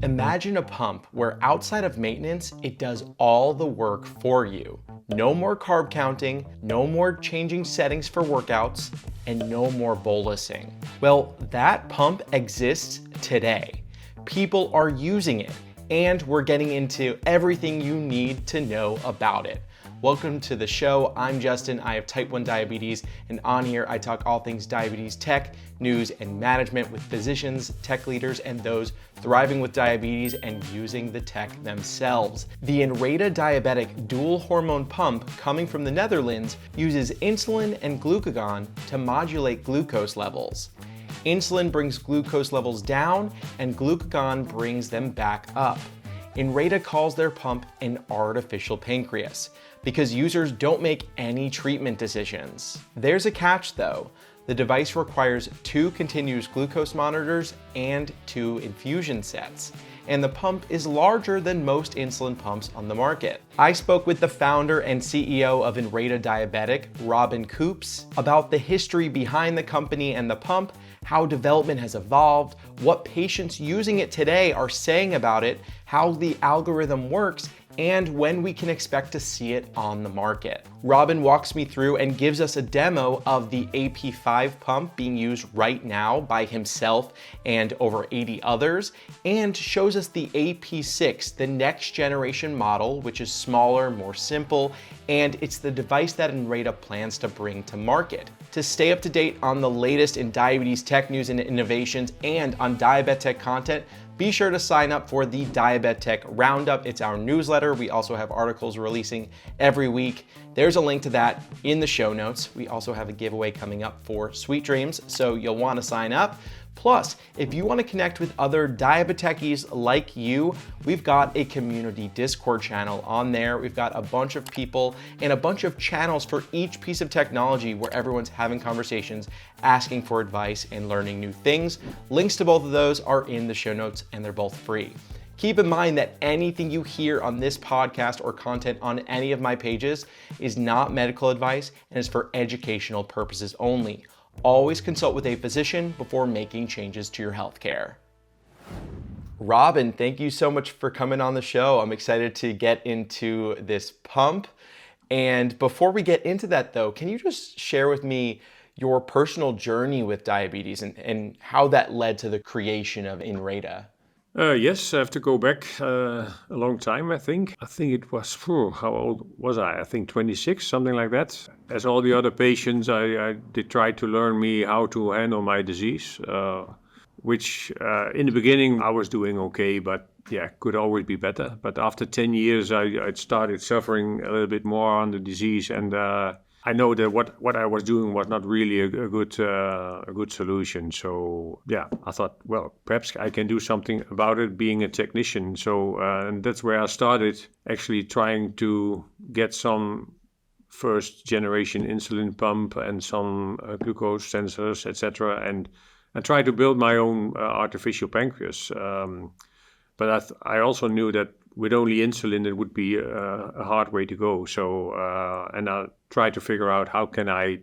Imagine a pump where outside of maintenance, it does all the work for you. No more carb counting, no more changing settings for workouts, and no more bolusing. Well, that pump exists today. People are using it, and we're getting into everything you need to know about it. Welcome to the show. I'm Justin. I have type 1 diabetes, and on here I talk all things diabetes tech, news, and management with physicians, tech leaders, and those thriving with diabetes and using the tech themselves. The Inreda diabetic dual-hormone pump coming from the Netherlands uses insulin and glucagon to modulate glucose levels. Insulin brings glucose levels down, and glucagon brings them back up. Inreda calls their pump an artificial pancreas because users don't make any treatment decisions. There's a catch though. The device requires 2 continuous glucose monitors and 2 infusion sets, and the pump is larger than most insulin pumps on the market. I spoke with the founder and CEO of Inreda Diabetic, Koops, about the history behind the company and the pump, how development has evolved, what patients using it today are saying about it, how the algorithm works, and when we can expect to see it on the market. Robin walks me through and gives us a demo of the AP5 pump being used right now by himself and over 80 others, and shows us the AP6, the next generation model, which is smaller, more simple, and it's the device that Inreda plans to bring to market. To stay up to date on the latest in diabetes tech news and innovations and on diabetic content, be sure to sign up for the Diabetic Roundup. It's our newsletter. We also have articles releasing every week. There's a link to that in the show notes. We also have a giveaway coming up for Sweet Dreams, so you'll want to sign up. Plus, if you want to connect with other diabetechies like you, we've got a community Discord channel on there. We've got a bunch of people and a bunch of channels for each piece of technology where everyone's having conversations, asking for advice, and learning new things. Links to both of those are in the show notes, and they're both free. Keep in mind that anything you hear on this podcast or content on any of my pages is not medical advice and is for educational purposes only. Always consult with a physician before making changes to your healthcare. Robin, thank you so much for coming on the show. I'm excited to get into this pump. And before we get into that though, can you just share with me your personal journey with diabetes and how that led to the creation of Inreda? Yes, I have to go back a long time, I think. I think it was, how old was I? I think 26, something like that. As all the other patients, I did try to learn me how to handle my disease, which in the beginning I was doing okay, but yeah, could always be better. But after 10 years, I started suffering a little bit more on the disease, and I know that what I was doing was not really a good solution. So yeah, I thought, well, perhaps I can do something about it, being a technician. So and that's where I started actually trying to get some first generation insulin pump and some glucose sensors, etc. And try to build my own artificial pancreas. But I also knew that with only insulin, it would be a hard way to go. So, and I tried to figure out how can I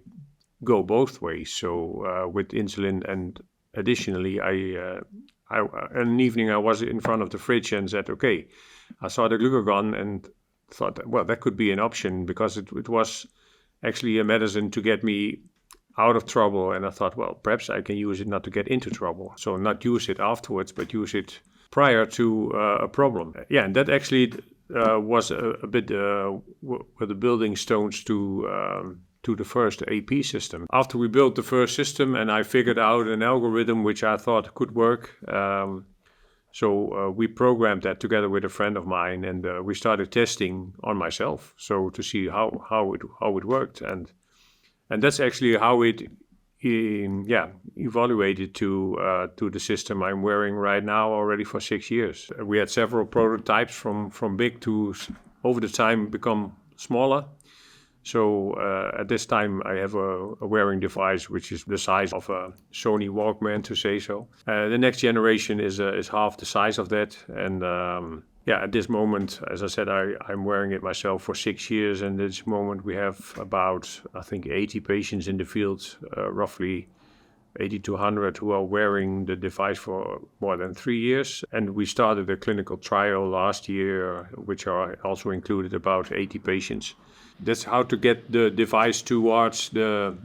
go both ways. So with insulin, and additionally, an evening I was in front of the fridge and said, okay, I saw the glucagon and thought, well, that could be an option because it was actually a medicine to get me out of trouble. And I thought, well, perhaps I can use it not to get into trouble. So not use it afterwards, but use it prior to a problem. Yeah, and that actually was a bit with the building stones to the first AP system. After we built the first system and I figured out an algorithm which I thought could work, so we programmed that together with a friend of mine, and we started testing on myself, so to see how it worked, and that's actually how it evaluated to the system I'm wearing right now already for 6 years. We had several prototypes from big to over the time become smaller. So at this time I have a wearing device which is the size of a Sony Walkman, to say so. The next generation is half the size of that, and at this moment, as I said, I'm wearing it myself for 6 years, and at this moment we have about, I think, 80 patients in the field, roughly 80 to 100 who are wearing the device for more than 3 years. And we started a clinical trial last year, which are also included about 80 patients. That's how to get the device towards the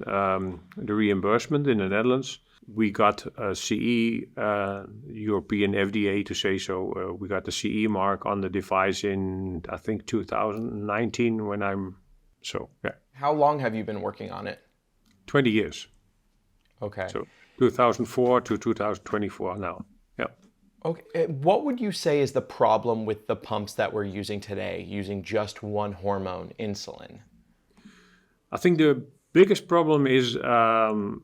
reimbursement in the Netherlands. We got a CE, European FDA to say so. We got the CE mark on the device in, I think, 2019 yeah. How long have you been working on it? 20 years. Okay. So 2004 to 2024 now. Yeah. Okay. What would you say is the problem with the pumps that we're using today, using just one hormone, insulin? I think the biggest problem is, of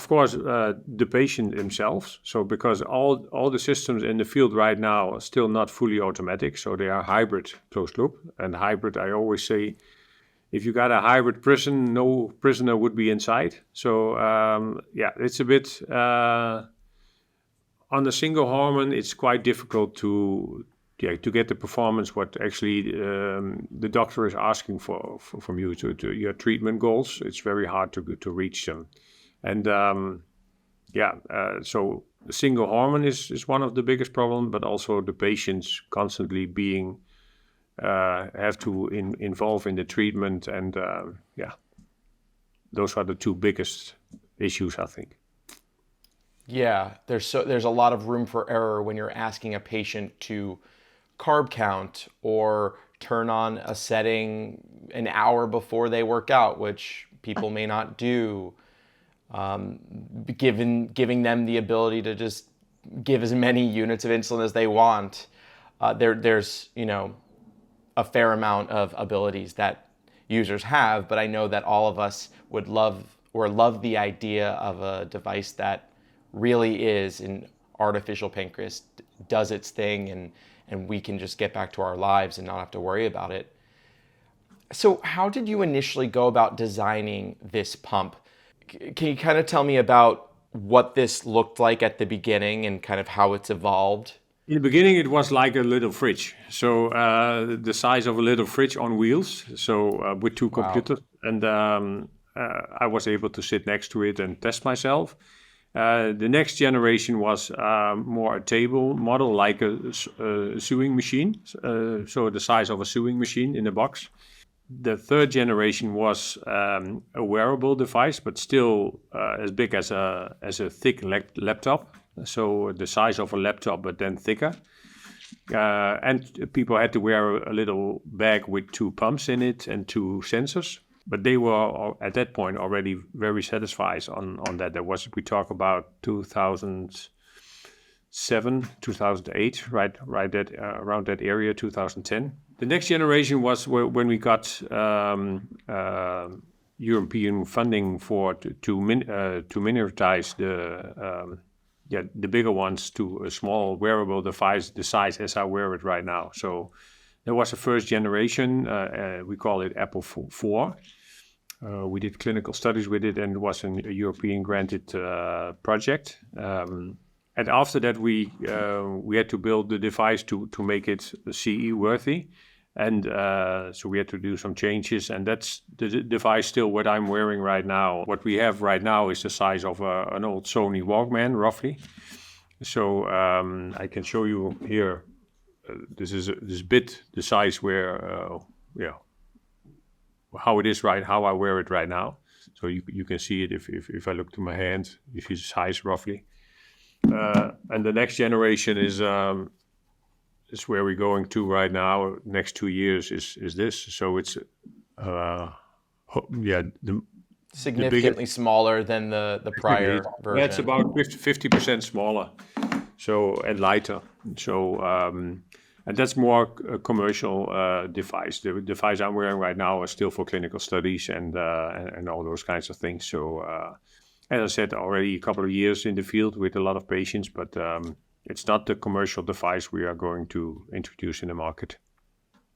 course, the patient themselves. So because all the systems in the field right now are still not fully automatic, so they are hybrid closed loop. And hybrid, I always say, if you got a hybrid prison, no prisoner would be inside. So it's a bit on the single hormone. It's quite difficult to get the performance what actually the doctor is asking from you to your treatment goals. It's very hard to reach them, and so the single hormone is one of the biggest problems, but also the patients constantly being have to involve in the treatment, and those are the two biggest issues, I think. Yeah, there's a lot of room for error when you're asking a patient to carb count or turn on a setting an hour before they work out, which people may not do. Giving them the ability to just give as many units of insulin as they want. There's a fair amount of abilities that users have, but I know that all of us would love the idea of a device that really is an artificial pancreas, does its thing, and we can just get back to our lives and not have to worry about it. So how did you initially go about designing this pump? Can you kind of tell me about what this looked like at the beginning and kind of how it's evolved? In the beginning, it was like a little fridge. So the size of a little fridge on wheels. So with two computers. And I was able to sit next to it and test myself. The next generation was more a table model, like a sewing machine. So the size of a sewing machine in a box. The third generation was a wearable device, but still as big as a thick laptop. So the size of a laptop, but then thicker. And people had to wear a little bag with two pumps in it and two sensors. But they were at that point already very satisfied on that. We talk about 2007, 2008, right that around that area, 2010. The next generation was when we got European funding to miniaturize the bigger ones to a small wearable device the size as I wear it right now. So there was a first generation, we call it Apple 4. We did clinical studies with it, and it was a European granted project. And after that, we had to build the device to make it CE worthy. And so we had to do some changes, and that's the device still what I'm wearing right now. What we have right now is the size of an old Sony Walkman, roughly. So I can show you here. This is the size where, how it is how I wear it right now. So you can see it if I look to my hand, you see the size roughly. And the next generation is where we're going to right now. Next 2 years is this. So it's significantly smaller than the prior version. Yeah, it's about 50% smaller. So and lighter. So and that's more a commercial device. The device I'm wearing right now is still for clinical studies and all those kinds of things. So as I said, already a couple of years in the field with a lot of patients, but it's not the commercial device we are going to introduce in the market.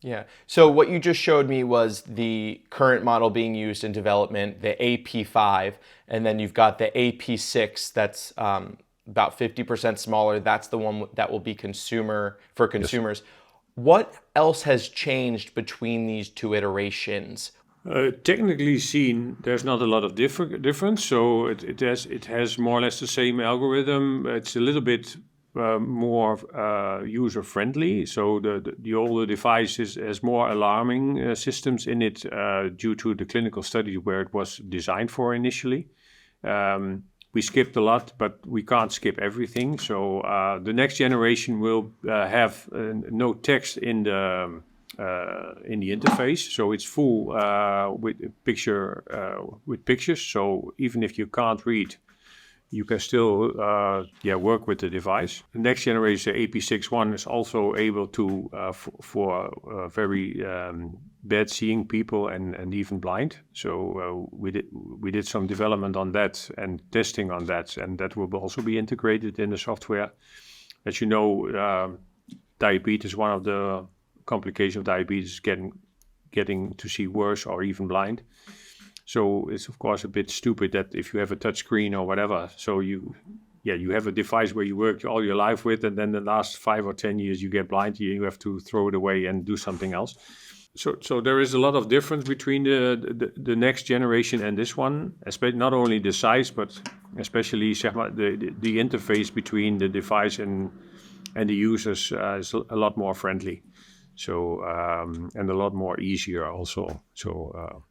Yeah. So what you just showed me was the current model being used in development, the AP5, and then you've got the AP6 that's about 50% smaller. That's the one that will be consumers. Yes. What else has changed between these two iterations? Technically seen, there's not a lot of difference. So it has more or less the same algorithm. It's a little bit more user friendly. So the older device has more alarming systems in it due to the clinical study where it was designed for initially. We skipped a lot, but we can't skip everything. So the next generation will have no text in the interface, so it's full with pictures. So even if you can't read, you can still work with the device. The next generation, AP61, is also able to for very bad seeing people and even blind. So we did some development on that and testing on that, and that will also be integrated in the software. As you know, diabetes, one of the complications of diabetes, is getting to see worse or even blind. So it's of course a bit stupid that if you have a touch screen or whatever, so you have a device where you work all your life with, and then the last 5 or 10 years you get blind, you have to throw it away and do something else. So there is a lot of difference between the next generation and this one, especially not only the size, but especially the interface between the device and the users is a lot more friendly. So and a lot more easier also. So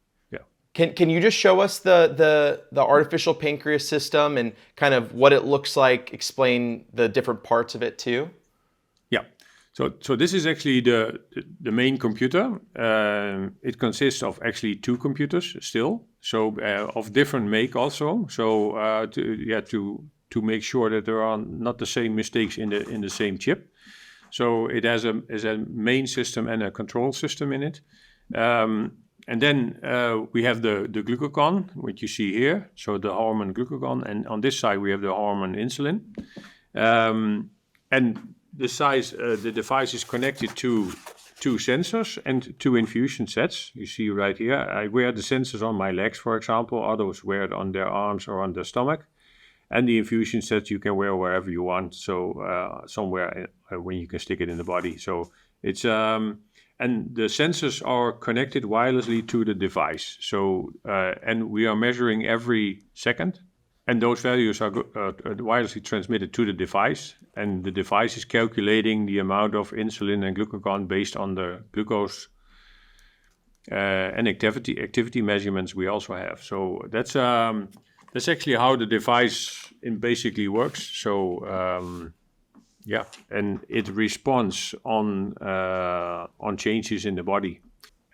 Can you just show us the artificial pancreas system and kind of what it looks like? Explain the different parts of it too. Yeah. So this is actually the main computer. It consists of actually 2 computers still. So of different make also. So to make sure that there are not the same mistakes in the same chip. So it has a main system and a control system in it. And then we have the Glucagon, which you see here. So the hormone Glucagon. And on this side, we have the hormone Insulin. And the device is connected to 2 sensors and 2 infusion sets. You see right here. I wear the sensors on my legs, for example. Others wear it on their arms or on their stomach. And the infusion sets you can wear wherever you want. So somewhere when you can stick it in the body. So it's and the sensors are connected wirelessly to the device. So and we are measuring every second, and those values are wirelessly transmitted to the device. And the device is calculating the amount of insulin and glucagon based on the glucose and activity measurements we also have. So that's actually how the device basically works. So and it responds on changes in the body,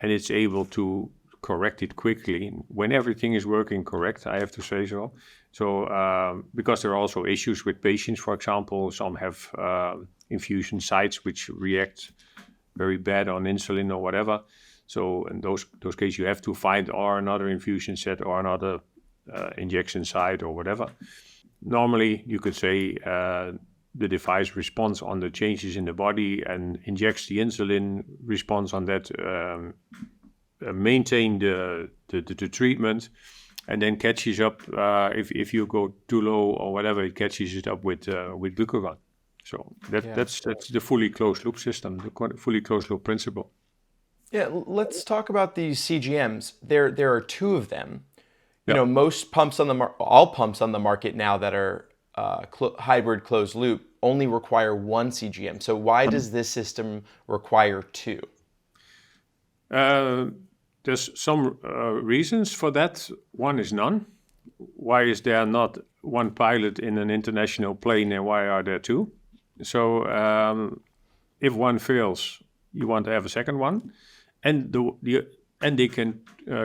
and it's able to correct it quickly when everything is working correct. I have to say so. So because there are also issues with patients, for example, some have infusion sites which react very bad on insulin or whatever. So in those cases, you have to find another infusion set or another injection site or whatever. Normally, you could say the device responds on the changes in the body and injects the insulin, responds on that, maintain the treatment, and then catches up if you go too low or whatever, it catches it up with glucagon. So that's the fully closed loop system, the fully closed loop principle. Yeah, let's talk about these CGMs. There are 2 of them. You know, most pumps all pumps on the market now that are hybrid closed loop only require 1 CGM. So why does this system require 2? There's some reasons for that. One is none. Why is there not 1 pilot in an international plane, and why are there 2? So if one fails, you want to have a second one, and they can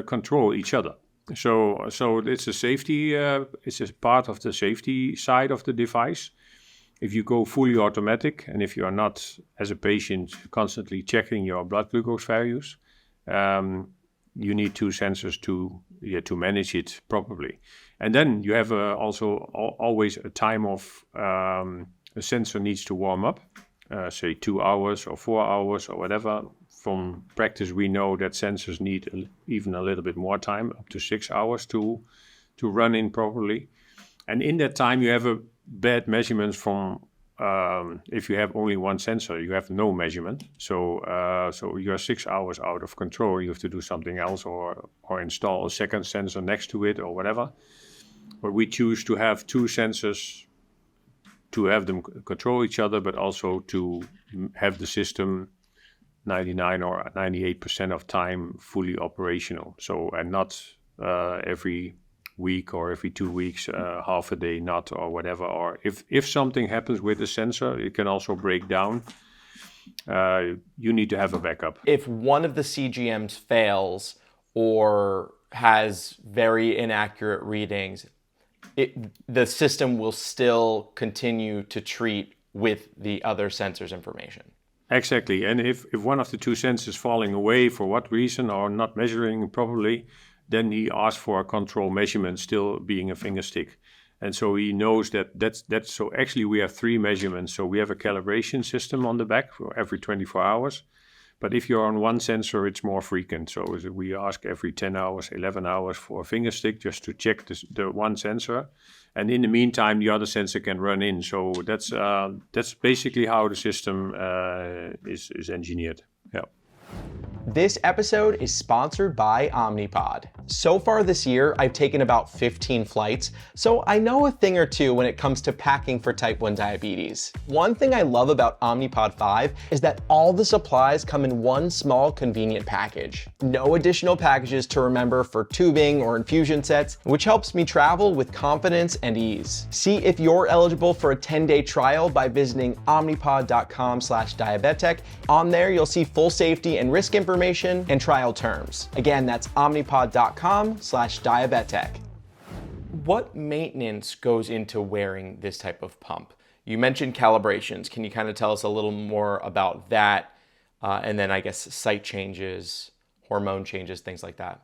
control each other. So it's a safety. It's a part of the safety side of the device. If you go fully automatic, and if you are not, as a patient, constantly checking your blood glucose values, you need 2 sensors to manage it properly. And then you have also always a time of a sensor needs to warm up, say 2 hours or 4 hours or whatever. From practice, we know that sensors need even a little bit more time, up to 6 hours to run in properly. And in that time, you have bad measurements from if you have only one sensor, you have no measurement. So you're 6 hours out of control. You have to do something else or install a second sensor next to it or whatever. But we choose to have two sensors to have them control each other, but also to have the system 99 or 98% of time fully operational. So, and not every week or every 2 weeks, half a day not or whatever. Or if something happens with the sensor, it can also break down. You need to have a backup. If one of the CGMs fails or has very inaccurate readings, the system will still continue to treat with the other sensor's information. Exactly. And if one of the two sensors falling away for what reason or not measuring properly, then he asks for a control measurement still being a finger stick. And so he knows that's so actually we have three measurements. So we have a calibration system on the back for every 24 hours. But if you're on one sensor, it's more frequent. So we ask every 10 hours, 11 hours for a finger stick just to check the one sensor. And in the meantime, the other sensor can run in. So that's basically how the system is engineered. Yeah. This episode is sponsored by Omnipod. So far this year, I've taken about 15 flights, so I know a thing or two when it comes to packing for type 1 diabetes. One thing I love about Omnipod 5 is that all the supplies come in one small convenient package. No additional packages to remember for tubing or infusion sets, which helps me travel with confidence and ease. See if you're eligible for a 10-day trial by visiting omnipod.com/diabetic. On there, you'll see full safety and risk information and trial terms. Again, that's omnipod.com/diabetic. What maintenance goes into wearing this type of pump? You mentioned calibrations. Can you kind of tell us a little more about that? And then I guess site changes, hormone changes, things like that.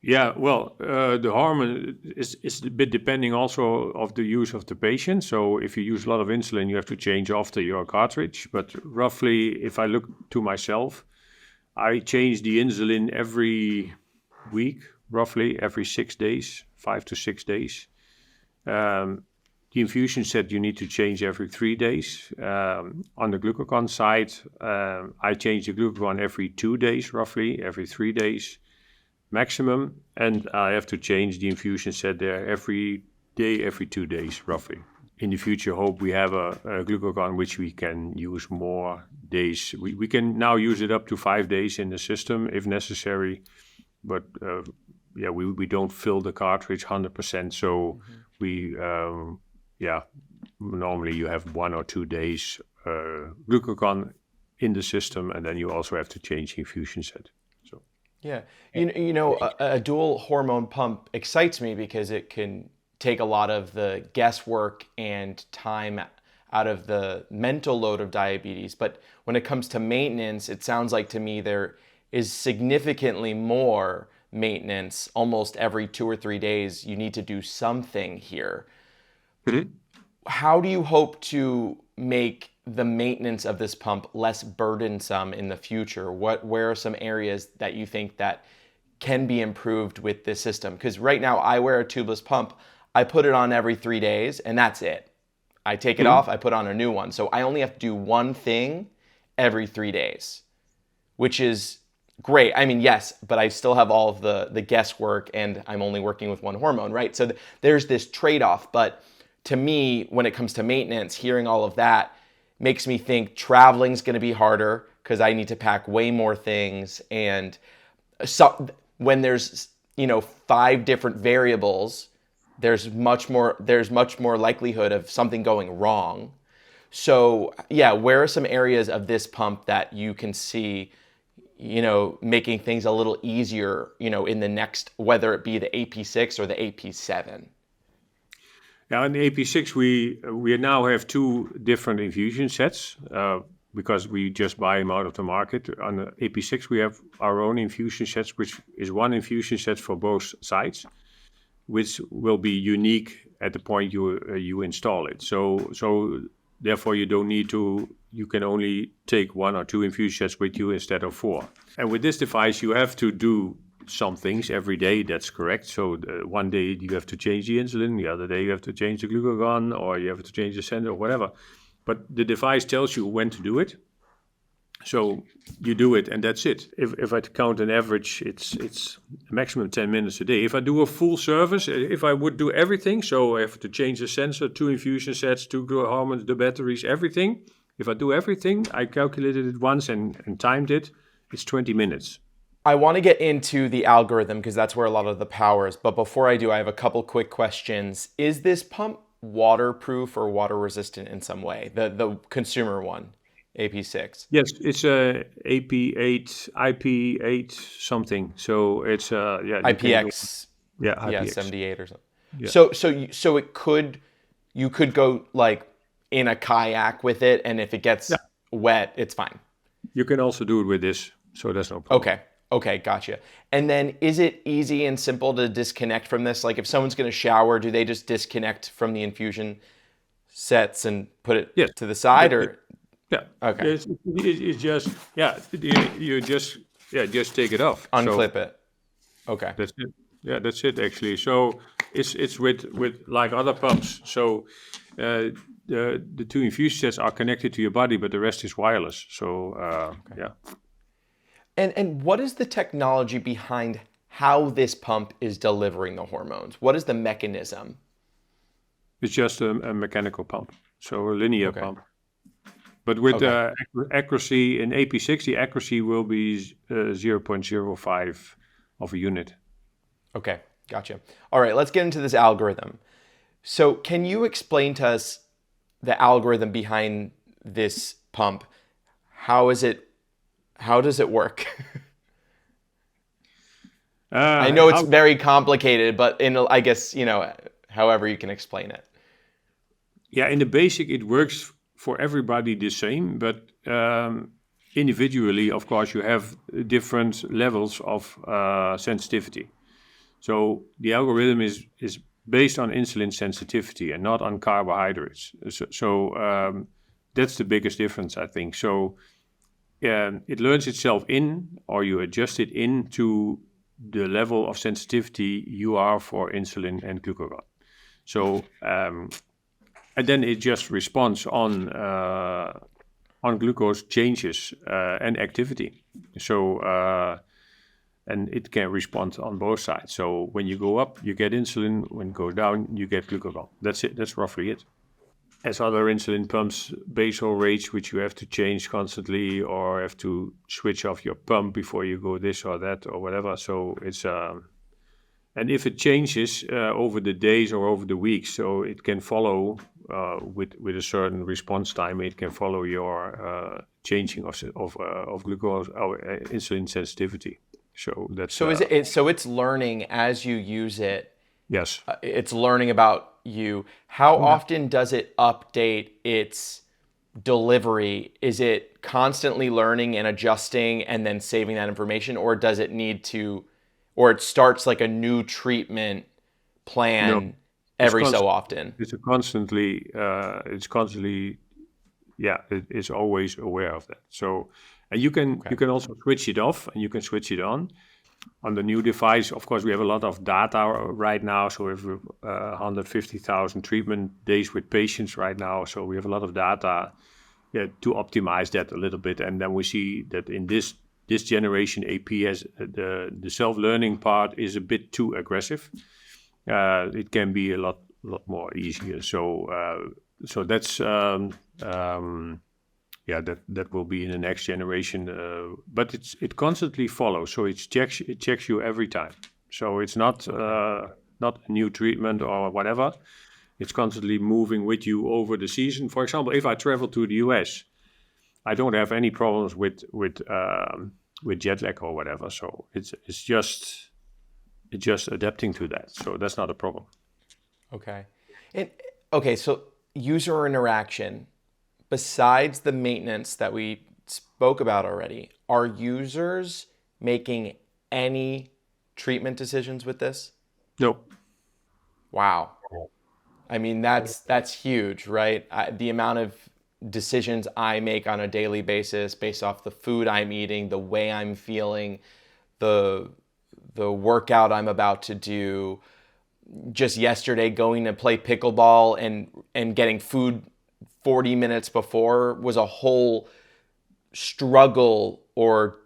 Yeah, well, the hormone is a bit depending also of the use of the patient. So if you use a lot of insulin, you have to change after your cartridge. But roughly, if I look to myself, I change the insulin every week, roughly every 6 days, 5 to 6 days. The infusion set you need to change every 3 days. On the Glucagon side, I change the Glucagon every 2 days, roughly every 3 days maximum. And I have to change the infusion set there every day, every 2 days, roughly. In the future, hope we have a Glucagon which we can use more days. We can now use it up to 5 days in the system if necessary, but we don't fill the cartridge 100%. So normally you have 1 or 2 days Glucagon in the system, and then you also have to change the infusion set. So yeah, a dual hormone pump excites me because it can take a lot of the guesswork and time out of the mental load of diabetes. But when it comes to maintenance, it sounds like to me there is significantly more maintenance. Almost every 2 or 3 days, you need to do something here. Mm-hmm. How do you hope to make the maintenance of this pump less burdensome in the future? Where are some areas that you think that can be improved with this system? Because right now I wear a tubeless pump. I put it on every 3 days and that's it. I take it off, I put on a new one. So I only have to do one thing every 3 days, which is great. I mean, yes, but I still have all of the guesswork and I'm only working with one hormone, right? So there's this trade-off. But to me, when it comes to maintenance, hearing all of that makes me think traveling's gonna be harder because I need to pack way more things. And so when there's 5 different variables, there's much more likelihood of something going wrong. So yeah, where are some areas of this pump that you can see, making things a little easier, in the next, whether it be the AP6 or the AP7? Now in the AP6, we now have 2 different infusion sets because we just buy them out of the market. On the AP6, we have our own infusion sets, which is one infusion set for both sides, which will be unique at the point you install it. So therefore you don't need to. You can only take 1 or 2 infusion sets with you instead of 4. And with this device, you have to do some things every day. That's correct. So one day you have to change the insulin, the other day you have to change the Glucagon, or you have to change the sensor or whatever. but the device tells you when to do it. So you do it and that's it. If I count an average, it's maximum 10 minutes a day. If I do a full service, if I would do everything, so I have to change the sensor, 2 infusion sets, 2 growth hormones, the batteries, everything. If I do everything, I calculated it once and timed it, it's 20 minutes. I want to get into the algorithm because that's where a lot of the power is. But before I do, I have a couple quick questions. Is this pump waterproof or water resistant in some way? The consumer one, AP6. Yes, it's a AP8, IP8 something. So it's IPX. IPX. Yeah, 78 or something. Yeah. So you could go like in a kayak with it, and if it gets wet, it's fine. You can also do it with this, so that's no problem. Okay, gotcha. And then is it easy and simple to disconnect from this? Like if someone's going to shower, do they just disconnect from the infusion sets and put it to the side, or? Yeah. Okay. It's just you just take it off. Unclip it. Okay. That's it. Yeah, that's it actually. So it's with like other pumps. So the 2 infusion sets are connected to your body, but the rest is wireless. So yeah. And what is the technology behind how this pump is delivering the hormones? What is the mechanism? It's just a mechanical pump, so a linear pump. But with accuracy in AP6, the accuracy will be 0.05 of a unit. Okay, gotcha. All right, let's get into this algorithm. So can you explain to us the algorithm behind this pump? How does it work? I know it's very complicated, but I guess, however you can explain it. Yeah, in the basic, it works for everybody the same, but individually, of course, you have different levels of sensitivity. So the algorithm is based on insulin sensitivity and not on carbohydrates. So that's the biggest difference, I think. So it learns itself or you adjust it into the level of sensitivity you are for insulin and glucagon. So and then it just responds on glucose changes and activity. So and it can respond on both sides. So when you go up, you get insulin. When you go down, you get glucagon. That's it. That's roughly it. As other insulin pumps, basal rates, which you have to change constantly, or have to switch off your pump before you go this or that or whatever. So it's and if it changes over the days or over the weeks, so it can follow with a certain response time. It can follow your changing of glucose or insulin sensitivity. So that's so it's learning as you use it. Yes. It's learning about you. How often does it update its delivery? Is it constantly learning and adjusting and then saving that information, or does it need to, or it starts like a new treatment plan every so often? It's constantly, it's always aware of that. So, and you can also switch it off and you can switch it on. On the new device, of course, we have a lot of data right now. So we have 150,000 treatment days with patients right now. So we have a lot of data to optimize that a little bit. And then we see that in this generation, AP has the self-learning part is a bit too aggressive. It can be a lot more easier. So that's that will be in the next generation. But it constantly follows. So it checks you every time. So it's not a new treatment or whatever. It's constantly moving with you over the season. For example, if I travel to the US, I don't have any problems with jet lag or whatever. So it's just adapting to that. So that's not a problem. Okay. So user interaction, besides the maintenance that we spoke about already, are users making any treatment decisions with this? No. Wow. I mean, that's huge, right? The amount of decisions I make on a daily basis based off the food I'm eating, the way I'm feeling, the workout I'm about to do. Just yesterday, going to play pickleball and getting food 40 minutes before was a whole struggle or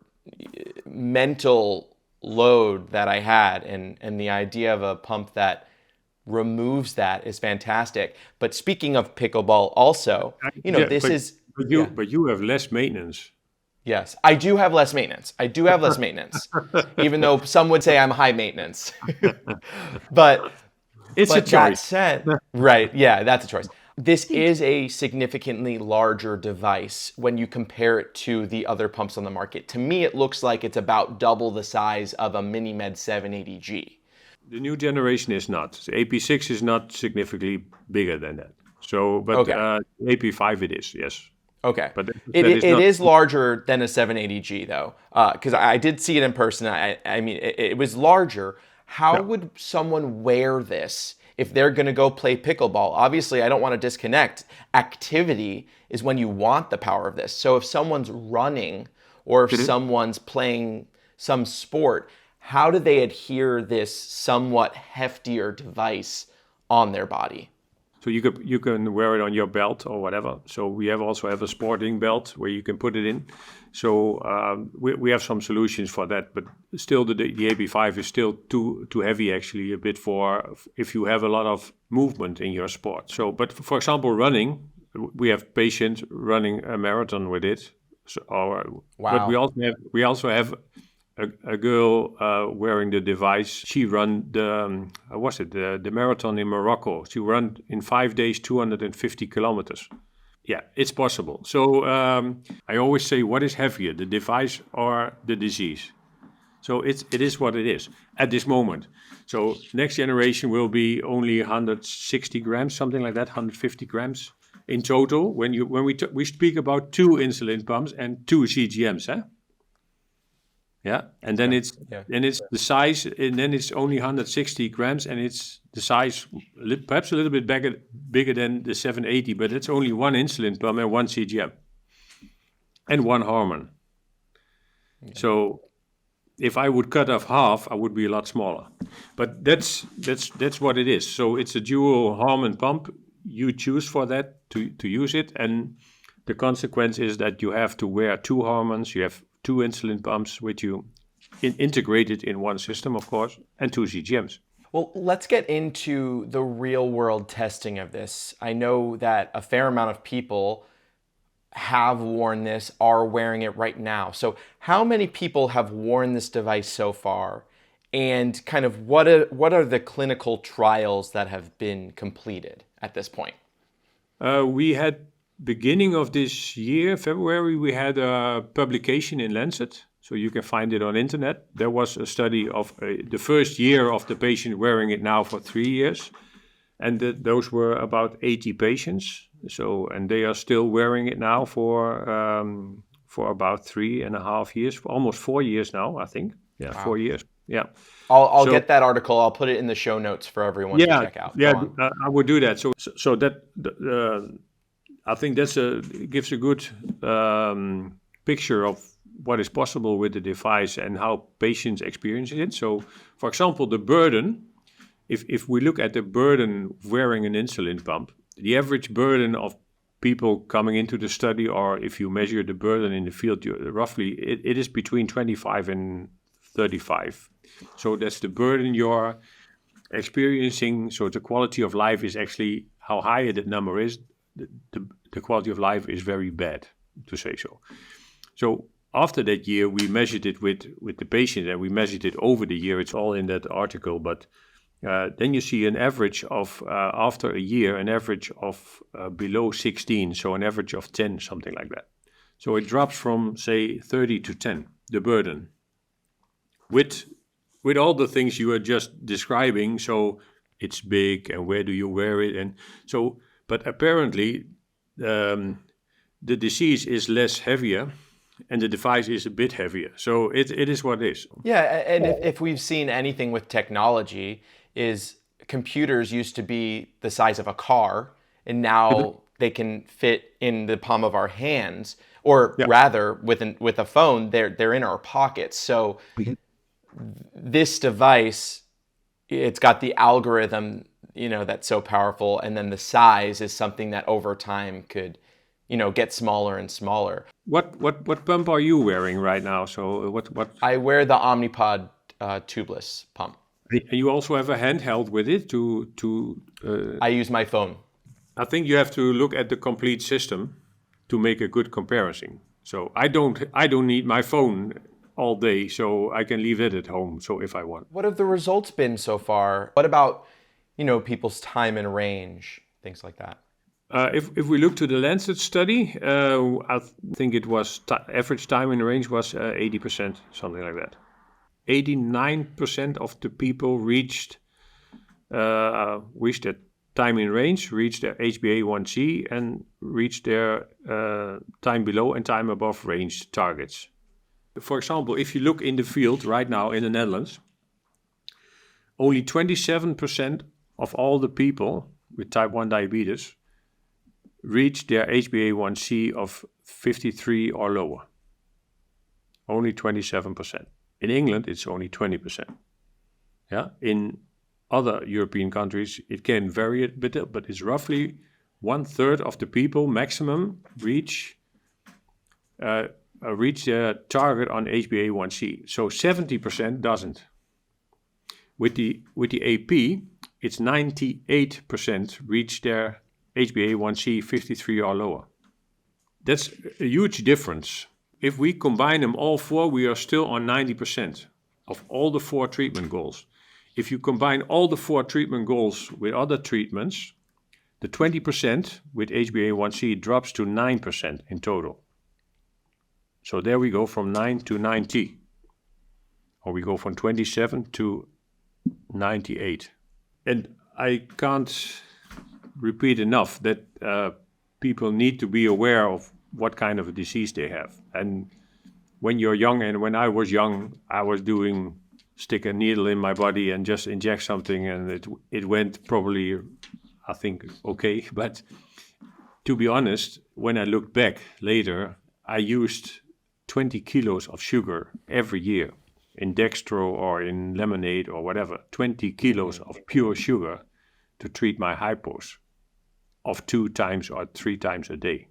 mental load that I had. And the idea of a pump that removes that is fantastic. But speaking of pickleball also, Yeah, this but, is... but you but you have less maintenance. Yes, I do have less maintenance. Even though some would say I'm high maintenance. But It's a that choice. said, right, yeah, that's a choice. This is a significantly larger device when you compare it to the other pumps on the market. To me, it looks like it's about double the size of a MiniMed 780G. The new generation is not. The AP6 is not significantly bigger than that. So, but Okay. AP5 it is, yes. Okay. But It that is it not. is larger than a 780G though, because I did see it in person. I mean, it was larger. How Yeah. would someone wear this if they're going to go play pickleball? Obviously, I don't want to disconnect. Activity is when you want the power of this. So if someone's running or if someone's playing some sport, how do they adhere this somewhat heftier device on their body? So you can wear it on your belt or whatever. So we also have a sporting belt where you can put it in. So we have some solutions for that, but still the AB5 is still too heavy actually a bit for if you have a lot of movement in your sport. So, but for example, running, we have patients running a marathon with it. So, but Wow. we also have a girl wearing the device. She ran the marathon in Morocco. She ran in 5 days 250 kilometers. Yeah, it's possible. So I always say, what is heavier, the device or the disease? So it is what it is at this moment. So next generation will be only 160 grams, something like that, 150 grams in total. When we speak about 2 insulin pumps and 2 CGMs, huh? Yeah, and then it's the size, and then it's only 160 grams, and it's the size perhaps a little bit bigger than the 780, but it's only 1 insulin pump and 1 CGM and 1 hormone. Yeah. So if I would cut off half, I would be a lot smaller. But that's what it is. So it's a dual hormone pump. You choose for that to use it, and the consequence is that you have to wear 2 hormones. You have 2 insulin pumps, which you integrated in one system, of course, and 2 CGMs. Well, let's get into the real world testing of this. I know that a fair amount of people have worn this, are wearing it right now. So how many people have worn this device so far? And kind of what are the clinical trials that have been completed at this point? We had beginning of this year, February, we had a publication in Lancet, so you can find it on internet. There was a study of the first year of the patient wearing it now for 3 years, and those were about 80 patients. So, and they are still wearing it now for about 3.5 years, for almost 4 years now, I think. Yeah, wow. 4 years. Yeah. I'll get that article. I'll put it in the show notes for everyone to check out. Yeah, I would do that. So that. I think gives a good picture of what is possible with the device and how patients experience it. So, for example, the burden, if we look at the burden wearing an insulin pump, the average burden of people coming into the study, or if you measure the burden in the field, roughly it is between 25 and 35. So that's the burden you're experiencing. So the quality of life is actually how high that number is. The quality of life is very bad, to say so. So after that year, we measured it with the patient, and we measured it over the year. It's all in that article. But then you see an average of, after a year, an average of below 16, so an average of 10, something like that. So it drops from, say, 30 to 10, the burden. With all the things you are just describing, so it's big, and where do you wear it? And so, but apparently, the disease is less heavier, and the device is a bit heavier. So it is what it is. Yeah, and if we've seen anything with technology, is computers used to be the size of a car, and now they can fit in the palm of our hands, or rather, with a phone, they're in our pockets. So this device, it's got the algorithm, that's so powerful. And then the size is something that over time could, get smaller and smaller. What pump are you wearing right now? So what? I wear the Omnipod tubeless pump. You also have a handheld with it to. I use my phone. I think you have to look at the complete system to make a good comparison. So I don't need my phone all day, so I can leave it at home. So if I want. What have the results been so far? What about, people's time in range, things like that? If we look to the Lancet study, I think it was average time in range was 80%, something like that. 89% of the people reached their time in range, reached their HbA1c, and reached their time below and time above range targets. For example, if you look in the field right now in the Netherlands, only 27% of all the people with type 1 diabetes reach their HbA1c of 53 or lower. Only 27%. In England, it's only 20%. Yeah. In other European countries, it can vary a bit, but it's roughly 1/3 of the people maximum reach their target on HbA1c. So 70% doesn't. With the AP, it's 98% reach their HbA1c 53 or lower. That's a huge difference. If we combine them all four, we are still on 90% of all the 4 treatment goals. If you combine all the 4 treatment goals with other treatments, the 20% with HbA1c drops to 9% in total. So there we go from 9 to 90. Or we go from 27 to 98. And I can't repeat enough that people need to be aware of what kind of a disease they have. And when you're young, and when I was young, I was stick a needle in my body and just inject something, and it went probably, I think, okay. But to be honest, when I look back later, I used 20 kilos of sugar every year in dextro or in lemonade or whatever. 20 kilos of pure sugar to treat my hypos of 2 times or 3 times a day.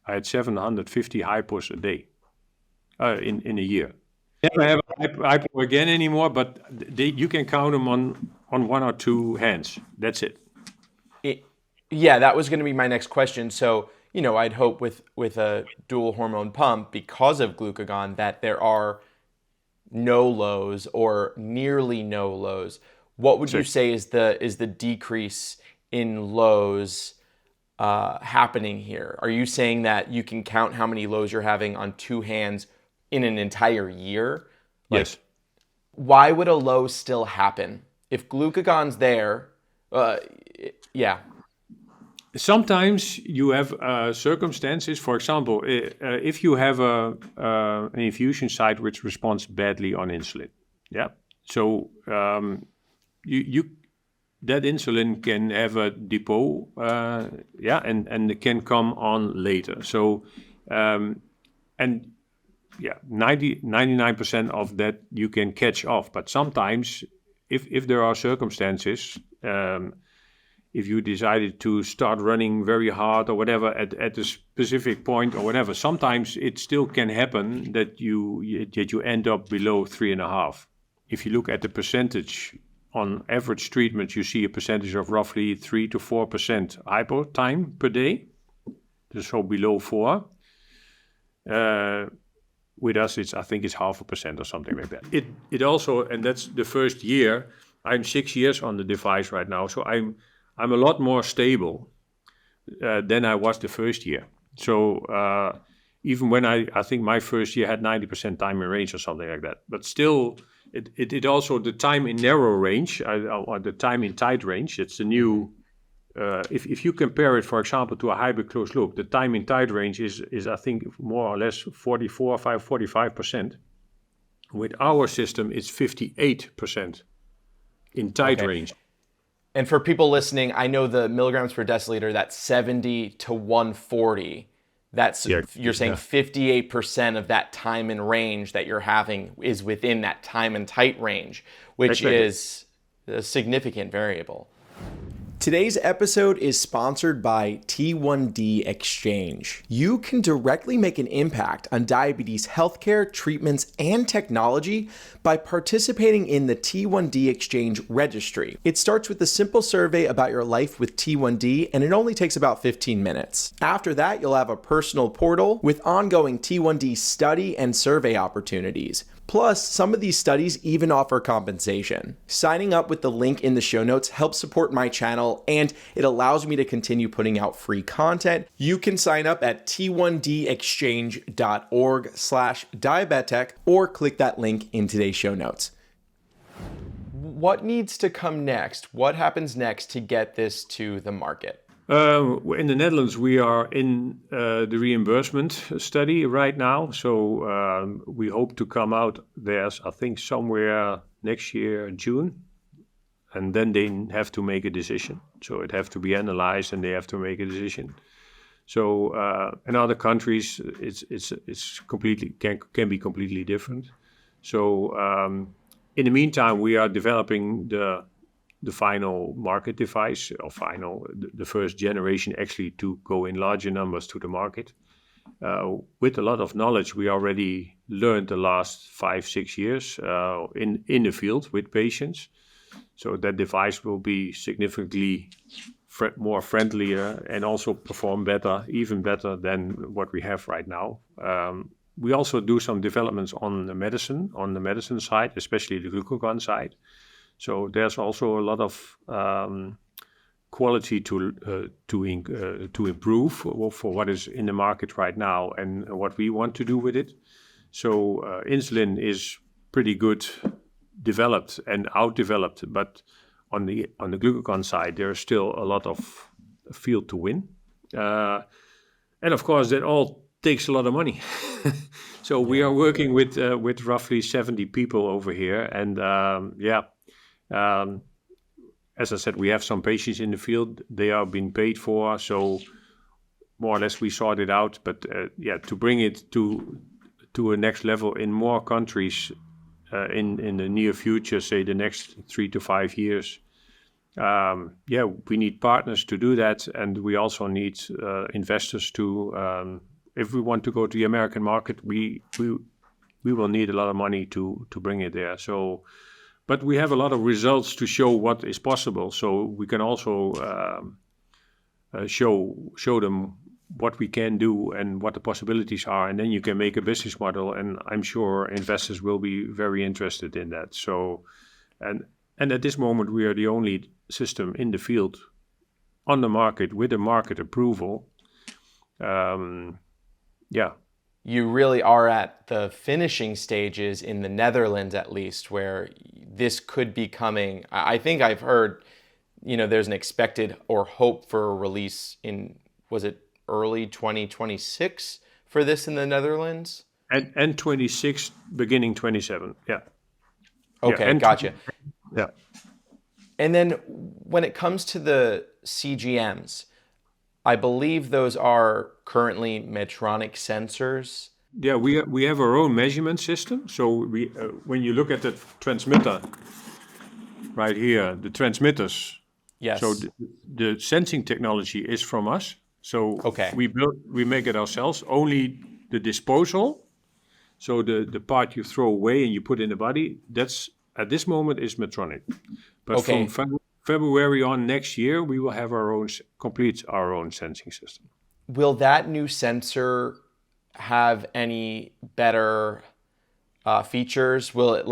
I had 750 hypos a day in a year. Never have a hypo again anymore, but you can count them on 1 or 2 hands. That's it. Yeah, that was going to be my next question. So, I'd hope with a dual hormone pump, because of glucagon, that there are no lows or nearly no lows. What would you say is the decrease in lows happening here? Are you saying that you can count how many lows you're having on 2 hands in an entire year? Yes. Why would a low still happen if glucagon's there? Yeah. Sometimes you have circumstances. For example, if you have an infusion site which responds badly on insulin, yeah. So that insulin can have a depot, and it can come on later. So, 99% of that you can catch off. But sometimes, if there are circumstances, if you decided to start running very hard or whatever at a specific point or whatever, sometimes it still can happen that you end up below 3.5. If you look at the percentage on average treatment, you see a percentage of roughly 3 to 4% hypo time per day, so below 4. With us, I think it's 0.5% or something like that. It also, and that's the first year. I'm 6 years on the device right now, so I'm a lot more stable than I was the first year. So even when I think my first year had 90% time in range or something like that, but still, it also, the time in narrow range or the time in tight range, it's the new. If you compare it, for example, to a hybrid closed loop, the time in tight range is I think more or less 45%. With our system, it's 58% in tight range. And for people listening, I know the milligrams per deciliter, that's 70 to 140. That's, you're saying 58% of that time in range that you're having is within that time and tight range, which is a significant variable. Today's episode is sponsored by T1D Exchange. You can directly make an impact on diabetes healthcare, treatments, and technology by participating in the T1D Exchange registry. It starts with a simple survey about your life with T1D, and it only takes about 15 minutes. After that, you'll have a personal portal with ongoing T1D study and survey opportunities. Plus, some of these studies even offer compensation. Signing up with the link in the show notes helps support my channel, and it allows me to continue putting out free content. You can sign up at t1dexchange.org/diabetic or click that link in today's show notes. What needs to come next? What happens next to get this to the market? In the Netherlands, we are in the reimbursement study right now. So we hope to come out there, I think, somewhere next year, June. And then they have to make a decision. So it have to be analyzed and they have to make a decision. So in other countries, it's completely can be completely different. So in the meantime, we are developing the final market device, or the first generation actually to go in larger numbers to the market. With a lot of knowledge we already learned the last 5-6 years in the field with patients. So that device will be significantly more friendlier and also perform better, even better than what we have right now. We also do some developments on the medicine side, especially the glucagon side. So there's also a lot of quality to improve for what is in the market right now and what we want to do with it. So insulin is pretty good developed and outdeveloped, but on the glucagon side, there's still a lot of field to win. And of course, that all takes a lot of money. So we are working with roughly 70 people over here, and as I said, we have some patients in the field. They are being paid for, so more or less we sort it out. But to bring it to a next level in more countries in the near future, say the next 3 to 5 years, we need partners to do that, and we also need investors to. If we want to go to the American market, we will need a lot of money to bring it there. So. But we have a lot of results to show what is possible, so we can also show them what we can do and what the possibilities are, and then you can make a business model, and I'm sure investors will be very interested in that. So, and at this moment, we are the only system in the field on the market with a market approval. You really are at the finishing stages in the Netherlands, at least, where this could be coming. I think I've heard, there's an expected or hope for a release in, was it early 2026 for this in the Netherlands? And 26, beginning 27, yeah. Okay, gotcha. Yeah. And then when it comes to the CGMs, I believe those are currently Medtronic sensors. Yeah, we have our own measurement system. So when you look at the transmitter right here, the transmitters. Yes. So the sensing technology is from us. So okay. we make it ourselves. Only the disposal, so the part you throw away and you put in the body, that's at this moment is Medtronic. But from February on next year, we will have complete our own sensing system. Will that new sensor have any better features? Will it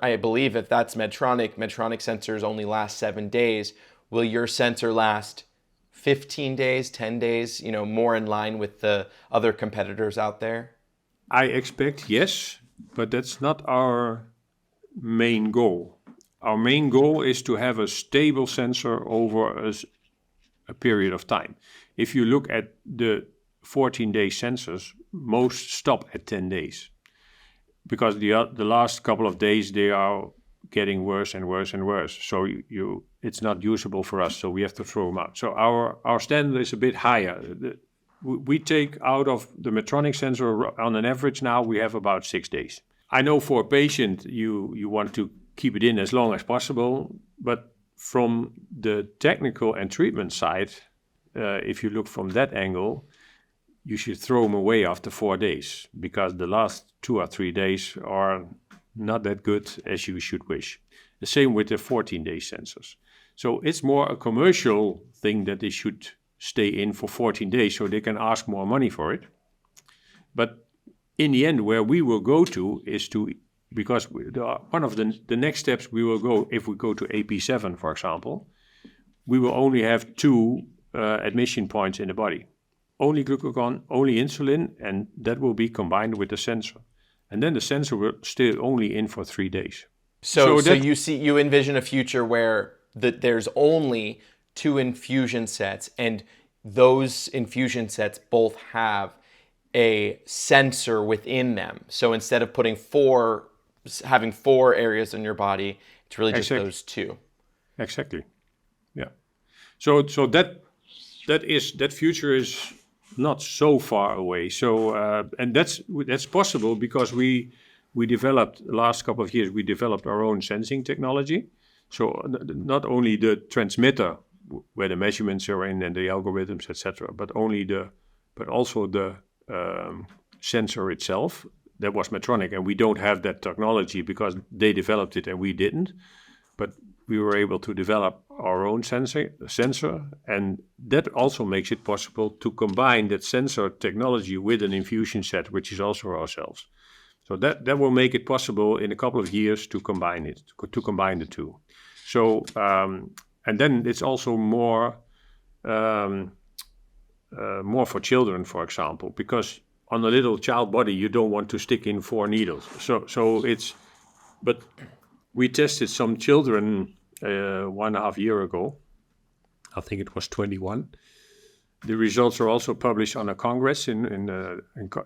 I believe if that's Medtronic sensors only last 7 days. Will your sensor last 15 days, 10 days, more in line with the other competitors out there? I expect yes, but that's not our main goal. Our main goal is to have a stable sensor over a period of time. If you look at the 14-day sensors, most stop at 10 days. Because the last couple of days, they are getting worse and worse and worse. So it's not usable for us, so we have to throw them out. So our standard is a bit higher. We take out of the Medtronic sensor, on an average now, we have about 6 days. I know for a patient, you want to keep it in as long as possible, but from the technical and treatment side, if you look from that angle, you should throw them away after 4 days, because the last 2 or 3 days are not that good as you should wish. The same with the 14-day sensors. So it's more a commercial thing that they should stay in for 14 days so they can ask more money for it. But in the end, where we will go to is to, because one of the next steps we will go, if we go to AP7, for example, we will only have 2 admission points in the body. Only glucagon, only insulin, and that will be combined with the sensor. And then the sensor will stay only in for 3 days. So you envision a future where there's only 2 infusion sets, and those infusion sets both have a sensor within them. So instead of having 4 areas in your body, it's really just those 2. Exactly. Yeah. So that future is not so far away. So and that's possible because we developed, the last couple of years, we developed our own sensing technology. So not only the transmitter where the measurements are in and the algorithms, etc., but also the sensor itself. That was Medtronic, and we don't have that technology because they developed it and we didn't. But we were able to develop our own sensor, and that also makes it possible to combine that sensor technology with an infusion set, which is also ourselves. So that will make it possible in a couple of years to combine the 2. So and then it's also more for children, for example, because on a little child body you don't want to stick in 4 needles. But we tested some children 1.5 years ago. I think it was 21. The results are also published on a congress in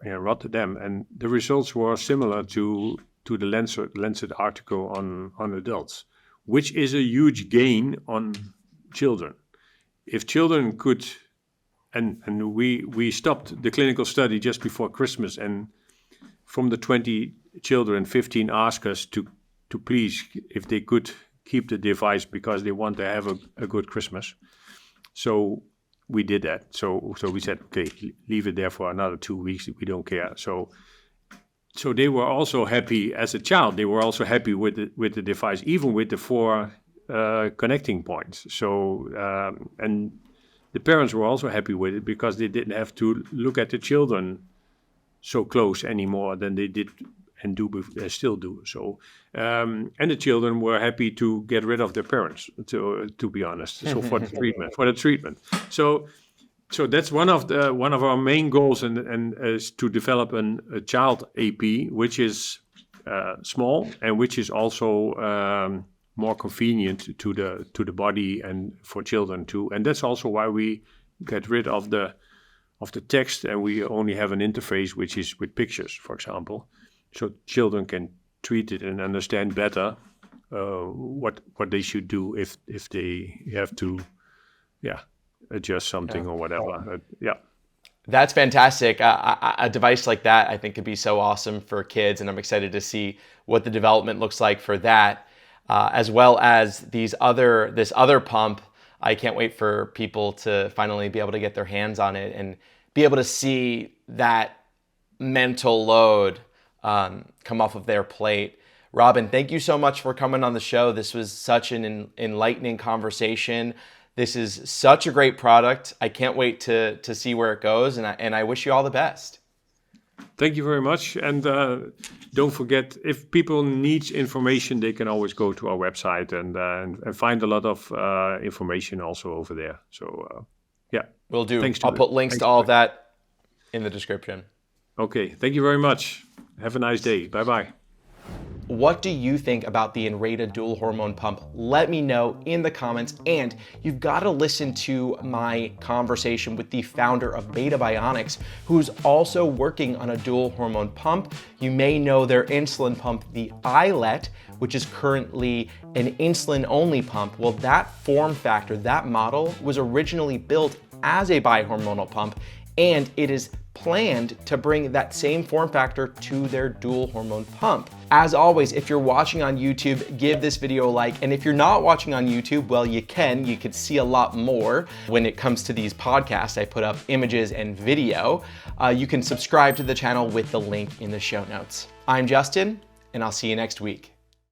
Rotterdam, and the results were similar to the Lancet article on adults, which is a huge gain on children. If children could, and we stopped the clinical study just before Christmas, and from the 20 children, 15 asked us to please, if they could keep the device because they want to have a good Christmas. So we did that. So we said, okay, leave it there for another 2 weeks. We don't care. So they were also happy as a child. They were also happy with the device, even with the 4 connecting points. So and the parents were also happy with it because they didn't have to look at the children so close anymore than they did and still do. So and the children were happy to get rid of their parents, to be honest. So for the treatment. So that's one of our main goals, and is to develop a child AP, which is small and which is also more convenient to the body and for children too. And that's also why we get rid of the text, and we only have an interface which is with pictures, for example, so children can treat it and understand better what they should do if they have to adjust something or whatever. That's fantastic. A device like that I think could be so awesome for kids, and I'm excited to see what the development looks like for that, as well as this other pump. I can't wait for people to finally be able to get their hands on it and be able to see that mental load come off of their plate. Robin, thank you so much for coming on the show. This was such an enlightening conversation. This is such a great product. I can't wait to see where it goes, and I wish you all the best. Thank you very much. And don't forget, if people need information, they can always go to our website and find a lot of information also over there. So, Will do. I'll put links to all of that in the description. Okay. Thank you very much. Have a nice day. Bye-bye. What do you think about the Inreda dual hormone pump? Let me know in the comments, and you've got to listen to my conversation with the founder of Beta Bionics, who's also working on a dual hormone pump. You may know their insulin pump, the iLet, which is currently an insulin only pump. Well, that form factor, that model was originally built as a bihormonal pump, and it is planned to bring that same form factor to their dual hormone pump. As always, if you're watching on YouTube, give this video a like, and if you're not watching on YouTube, well, you could see a lot more when it comes to these podcasts. I put up images and video. You can subscribe to the channel with the link in the show notes. I'm Justin, and I'll see you next week.